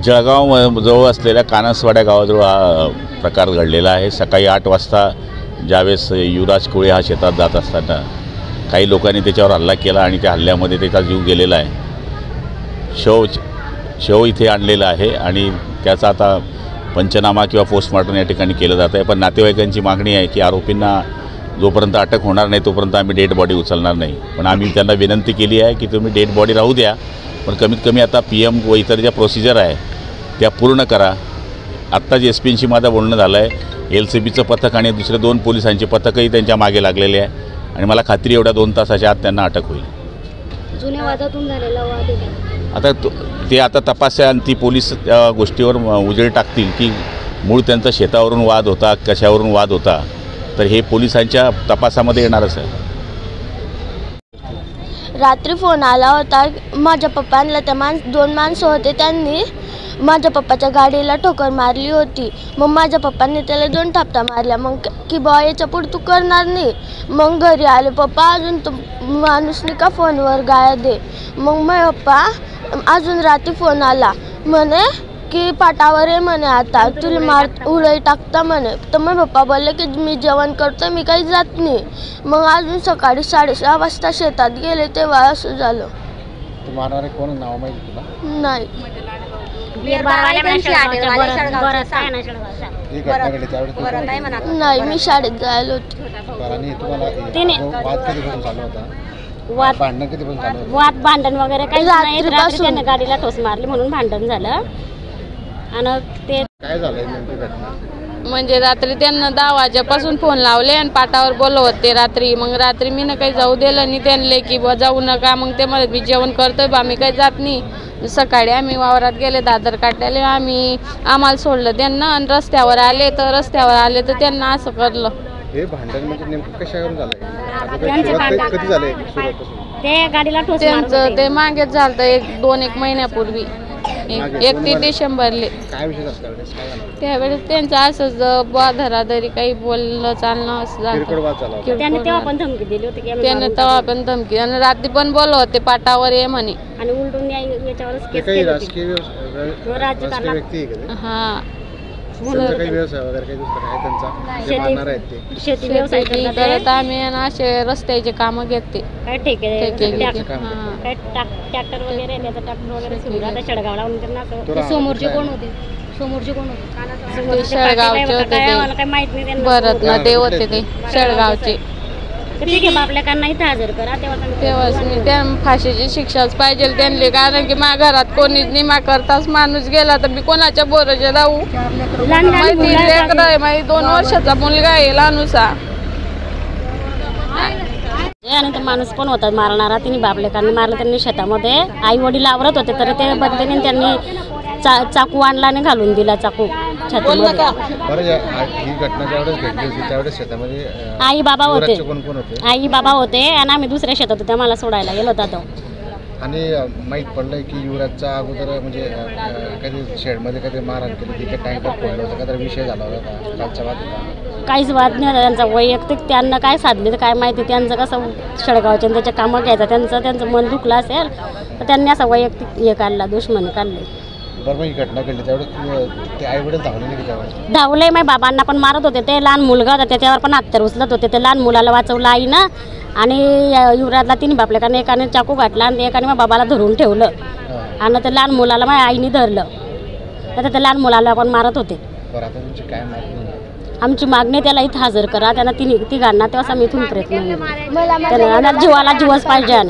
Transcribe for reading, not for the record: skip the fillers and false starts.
जळगाव जवळ असलेल्या कानसवाड्या गावाजवळ हा प्रकार घडलेला आहे। सकाळी 8 वाजता ज्यावेळेस युवराज कोळे हा शेतात जात असताना काही लोकांनी त्याच्यावर हल्ला केला आणि त्या हल्ल्यामध्ये त्याचा जीव गेलेला आहे। शव इथे आणलेला आहे आणि त्याचा आता पंचनामा किंवा पोस्टमॉर्टम या ठिकाणी केलं जात आहे। पण नातेवाईकांची मागणी आहे की आरोपींना जोपर्यंत अटक होणार नाही तोपर्यंत आम्ही डेड बॉडी उचलणार नाही। पण आम्ही त्यांना विनंती केली आहे की तुम्ही डेड बॉडी राहू द्या, पण कमीत कमी आता PM व इतर ज्या प्रोसिजर आहे त्या पूर्ण करा। आत्ताच SP-शी माझं बोलणं झालं आहे। LCBचं पथक आणि दुसरे 2 पोलिसांचे पथकही त्यांच्या मागे लागलेले आहे आणि मला खात्री एवढ्या 2 तासाच्या आत त्यांना अटक होईल। जुन्या वादातून झालेला वाद आता ते आता तपासा आणि ती पोलीस त्या गोष्टीवर उजेड टाकतील की मूळ त्यांचा शेतावरून वाद होता, कशावरून वाद होता, तर हे पोलिसांच्या तपासामध्ये येणारच आहे। रात्री फोन आला होता माझ्या पप्पांना, त्या 2 माणसं होते त्यांनी माझ्या पप्पाच्या गाडीला ठोकर मारली होती। मग माझ्या पप्पांनी त्याला 2 थापटा मारल्या। मग की बॉ याच्या पुढे तू करणार नाही। मग घरी आले पप्पा, अजून तो माणूसनी का फोनवर गायब दे। मग माझे पप्पा अजून रात्री फोन आला म्हणे की पाटावर आहे म्हणे, आता तुला मार उडई टाकता म्हणे। तर मग पप्पा बोलले की मी जेवण करतो, मी काही जात नाही। मग अजून सकाळी 6:30 वाजता शेतात गेले तेव्हा असं झालं। मारणारे कोण नाव माहिती तुला? नाही। नाही, मी शाळेत जायला होती। वाद भांडण वगैरे काही नाही, रात्री गाडीला ठोस मारली म्हणून भांडण झालं। आणि ते काय झालं नेमकी घटना? म्हणजे रात्री त्यांना 10 वाजेपासून फोन लावले आणि पाटावर बोलवत ते रात्री। मग रात्री मी काही जाऊ दिलं नाही त्यांना की बा जाऊ नका। मग ते म्हणत मी जेवण करतोय बा, मी काही जात नाही। सकाळी आम्ही वावरात गेले दादर काढले, आम्हाला सोडलं त्यांना आणि रस्त्यावर आले तर त्यांना असं करलं। हे भांडण म्हणजे नेमकं कशावरून झालंय? कधी झालंय सुरुवातीपासून? ते गाडीला ठोस त्यांचं ते मागेच झालं 1 महिन्यापूर्वी, 31 डिसेंबरले। काय विषय असतं त्यावेळेस त्यांचं असंच धराधरी काही बोललं चालणं असं झालं। त्याने तेव्हा पण धमकी दिली होती की त्याने तेव्हा पण धमकी आणि रात्री पण बोलवत होते पाटावर ये म्हणे आणि उलटून याच्यावरच केस केली होती। राजकारणात हां काही व्यवसाय वगैरे काही दुसरं आहे त्यांचा? शेती व्यवसाय करत आम्ही असे रस्त्याचे कामं घेते। काय काय ट्रॅक्टर वगैरे ट्रॅक्टर वगैरे सुरू आता शेळगावला समोरचे कोण होते? शेळगावचे होते काही माहित नाही त्यांना। बरं ना ते होते ते शेळगावचे। ठीक आहे, आपल्याकडनं इथं हजर करा तेव्हाच मी त्या फाशीची शिक्षाच पाहिजे त्यांनी, कारण की माझ्या घरात कोणीच नाही। मा करताच माणूस गेला तर मी कोणाच्या बोराच्या जाऊ? माहिती लेकरं आहे, माझी 2 वर्षाचा मुलगा आहे लहानुसा। आणि तो माणूस कोण होता मारणारा? तिने बापलेकांनी मारलं, त्यांनी शेतामध्ये आई वडील आवरत होते तर ते बदल्याने त्यांनी चाकू आणला आणि घालून दिला चाकू छातीमध्ये। आई बाबा होते आणि आम्ही दुसऱ्या शेतात होते, आम्हाला सोडायला गेलो होता। आणि माहीत पडलं की युवराजचा अगोदर म्हणजे कधी शेडमध्ये कधी मारहाण केली, तिथे टँकर फोडलं होतं, काहीतरी विषय झाला होता कालच्या वाद? काहीच वाद नाही त्यांचा वैयक्तिक। त्यांना काय साधले तर काय माहिती, त्यांचं कसं शेळगावच्या त्याच्या कामं घ्यायचं, त्यांचं मन दुखलं असेल तर त्यांनी असं वैयक्तिक हे काढला, दुश्मनी काढली। बरं, मग ही घटना घडली त्यावेळेस ते आई वडील धावले नाही त्यावेळेस? धावले माझ्या बाबांना पण मारत होते, ते लहान मुलगा होता त्याच्यावर पण हत्यार उचलत होते, ते लहान मुलाला वाचवलं आईनं आणि युवराजला तिन्ही बापल्याकाने एकाने चाकू घातला आणि एकाने माझ्या बाबाला धरून ठेवलं आणि ते लहान मुलाला माझ्या आईने धरलं, तर त्या लहान मुलाला पण मारत होते. बरं, आता तुमची काय मागणी आहे? आमची मागणी त्याला इथं हजर करा, त्यांना तिघांना तेव्हा आम्ही इथून प्रयत्न मला त्याला जीवाला जीवच पाहिजे.